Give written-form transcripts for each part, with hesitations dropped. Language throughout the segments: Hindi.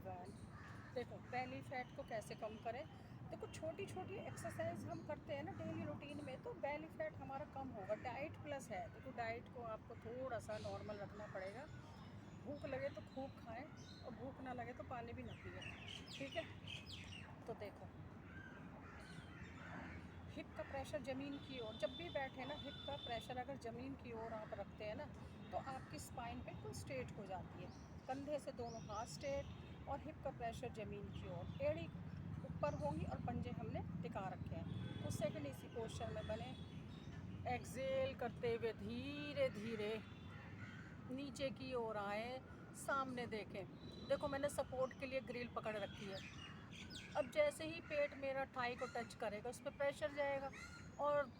एवरीवन। देखो बेली फैट को कैसे कम करें। देखो छोटी छोटी एक्सरसाइज हम करते हैं ना डेली रूटीन में, तो बेली फैट हमारा कम होगा। डाइट प्लस है। देखो डाइट को आपको थोड़ा सा नॉर्मल रखना पड़ेगा। भूख लगे तो खूब खाएं और भूख ना लगे तो पानी भी ना पिए, ठीक है। तो देखो हिप का प्रेशर ज़मीन की ओर, जब भी बैठे ना हिप का प्रेशर अगर ज़मीन की ओर आप रखते हैं ना, तो आपकी स्पाइन बिल्कुल स्ट्रेट हो जाती है। कंधे से दोनों हाथ स्ट्रेट और हिप का प्रेशर ज़मीन की ओर, एड़ी ऊपर होगी और पंजे हमने टिका रखे हैं। कुछ सेकंड इसी पोस्चर में बने। एक्सेल करते हुए धीरे धीरे नीचे की ओर आए, सामने देखें। देखो मैंने सपोर्ट के लिए ग्रिल पकड़ रखी है। अब जैसे ही पेट मेरा थाई को टच करेगा उस पर प्रेशर जाएगा और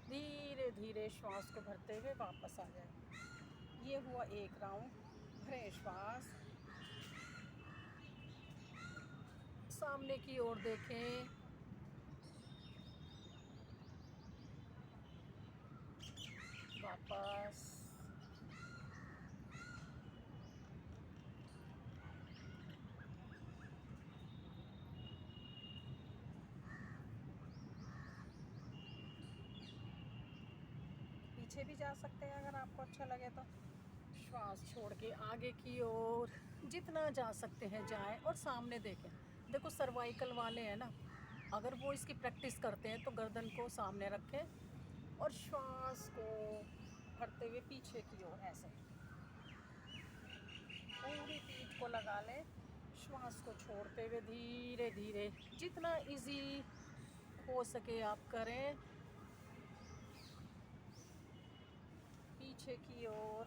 धीरे धीरे श्वास को भरते हुए वापस आ जाए। ये हुआ एक राउंड। भरे श्वास, सामने की ओर देखें, वापस। पीछे भी जा सकते हैं अगर आपको अच्छा लगे तो। श्वास छोड़ के आगे की ओर जितना जा सकते हैं जाएं और सामने देखें। देखो सर्वाइकल वाले हैं ना, अगर वो इसकी प्रैक्टिस करते हैं तो गर्दन को सामने रखें और श्वास को भरते हुए पीछे की ओर ऐसे पूरी पीठ को लगा लें। श्वास को छोड़ते हुए धीरे धीरे जितना इजी हो सके आप करें। पीछे की ओर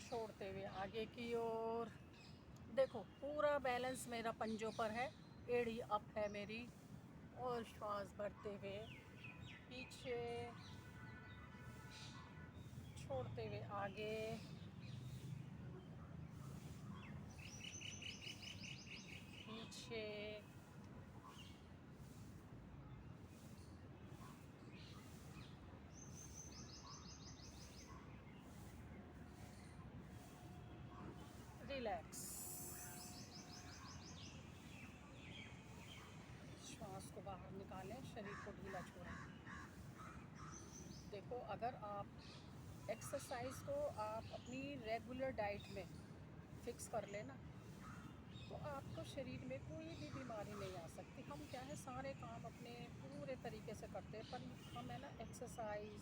छोड़ते हुए आगे की ओर। देखो पूरा बैलेंस मेरा पंजों पर है, एड़ी अप है मेरी, और श्वास भरते हुए पीछे, छोड़ते हुए आगे, पीछे, रिलैक्स। श्वास को बाहर निकालें, शरीर को ढीला छोड़ें। देखो अगर आप एक्सरसाइज को आप अपनी रेगुलर डाइट में फिक्स कर लेना, तो आपको शरीर में कोई भी बीमारी नहीं आ सकती। हम क्या है सारे काम अपने पूरे तरीके से करते हैं, पर हम है ना एक्सरसाइज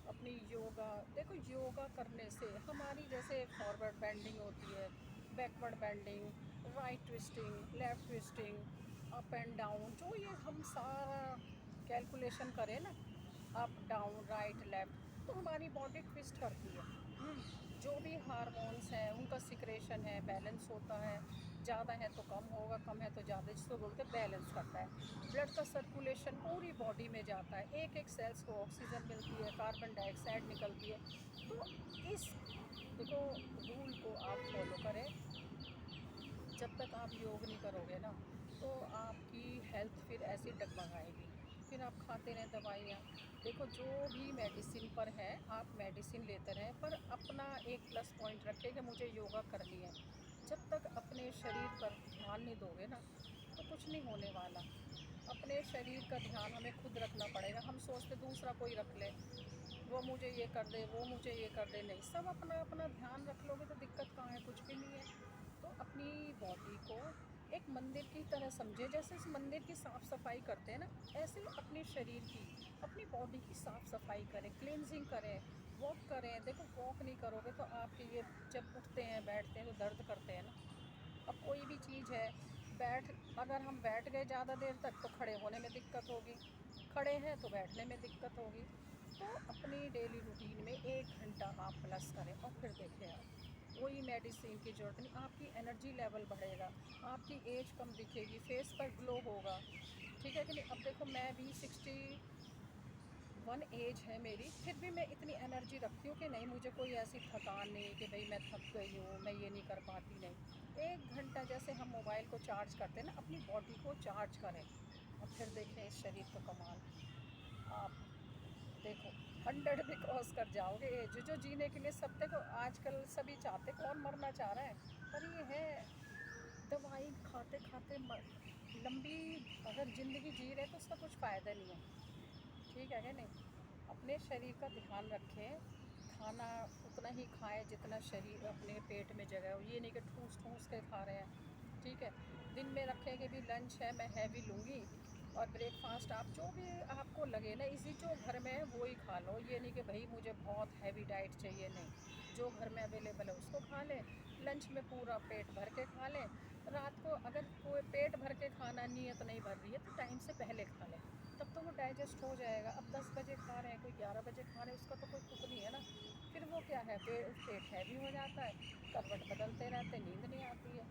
अपनी योगा। देखो योगा करने से हमारी जैसे फॉरवर्ड बेंडिंग होती है, backward bending, right twisting, left twisting, up and down, जो ये हम सारा कैलकुलेशन करें ना, अप डाउन राइट लेफ़्ट, तो हमारी बॉडी ट्विस्ट करती है। जो भी हार्मोन्स हैं उनका सिक्रेशन है, बैलेंस होता है। ज़्यादा है तो कम होगा, कम है तो ज़्यादा, जिसको बोलते हैं बैलेंस करता है। ब्लड का सर्कुलेशन पूरी बॉडी में जाता है, एक एक सेल्स को ऑक्सीजन मिलती है, कार्बन डाइऑक्साइड निकलती है। तो इस देखो रूल को आप फॉलो करें। जब तक आप योग नहीं करोगे ना, तो आपकी हेल्थ फिर ऐसी डगमगाएगी, फिर आप खाते रहें दवाइयाँ। देखो जो भी मेडिसिन पर है आप मेडिसिन लेते रहें, पर अपना एक प्लस पॉइंट रखें कि मुझे योगा करनी है। जब तक अपने शरीर पर ध्यान नहीं दोगे ना, तो कुछ नहीं होने वाला। अपने शरीर का ध्यान हमें खुद रखना पड़ेगा। हम सोचते दूसरा कोई रख ले, वो मुझे ये कर दे, वो मुझे ये कर दे। नहीं, सब अपना अपना ध्यान रख लोगे तो दिक्कत कहाँ है, कुछ भी नहीं है। तो अपनी बॉडी को एक मंदिर की तरह समझे। जैसे इस मंदिर की साफ़ सफाई करते हैं ना, ऐसे अपने शरीर की, अपनी बॉडी की साफ़ सफाई करें, क्लींजिंग करें, वॉक करें। देखो वॉक नहीं करोगे तो आपके ये जब उठते हैं बैठते हैं तो दर्द करते हैं ना। अब कोई भी चीज़ है, अगर हम बैठ गए ज़्यादा देर तक तो खड़े होने में दिक्कत होगी, खड़े हैं तो बैठने में दिक्कत होगी। तो अपनी डेली रूटीन में 1 घंटा आप प्लस करें और फिर देखें आप, कोई मेडिसिन की ज़रूरत नहीं। आपकी एनर्जी लेवल बढ़ेगा, आपकी एज कम दिखेगी, फेस पर ग्लो होगा, ठीक है कि नहीं। अब देखो मैं भी 61 एज है मेरी, फिर भी मैं इतनी एनर्जी रखती हूँ कि नहीं, मुझे कोई ऐसी थकान नहीं कि भाई मैं थक गई हूँ, मैं ये नहीं कर पाती। नहीं, 1 घंटा जैसे हम मोबाइल को चार्ज करते हैं ना, अपनी बॉडी को चार्ज करें और फिर देखें इस शरीर का कमाल। आप देखो 100 भी क्रॉस कर जाओगे। एज जो जीने के लिए सब, देखो आजकल सभी चाहते, कौन मरना चाह रहा है। पर ये है, दवाई खाते खाते लंबी अगर ज़िंदगी जी रहे तो उसका कुछ फ़ायदा नहीं है। ठीक है कि नहीं? अपने शरीर का ध्यान रखें, खाना उतना ही खाएं जितना शरीर अपने पेट में जगह हो। ये नहीं कि ठूस ठूस के खा रहे हैं। ठीक है, दिन में रखें कि भी लंच है मैं हैवी लूँगी, और ब्रेकफास्ट आप जो भी आपको लगे ना, इसी जो घर में है वो ही खा लो। ये नहीं कि भाई मुझे बहुत हैवी डाइट चाहिए, नहीं, जो घर में अवेलेबल है उसको खा लें। लंच में पूरा पेट भर के खा लें। रात को अगर कोई पेट भर के खाना नीयत नहीं भर रही है तो टाइम से पहले खा लें, तब तो वो डाइजेस्ट हो जाएगा। अब 10 बजे खा रहे हैं, कोई 11 बजे खा रहे हैं, उसका तो कोई तुक नहीं है ना। फिर वो क्या है, पेट हैवी हो जाता है, करवट बदलते रहते, नींद नहीं आती है।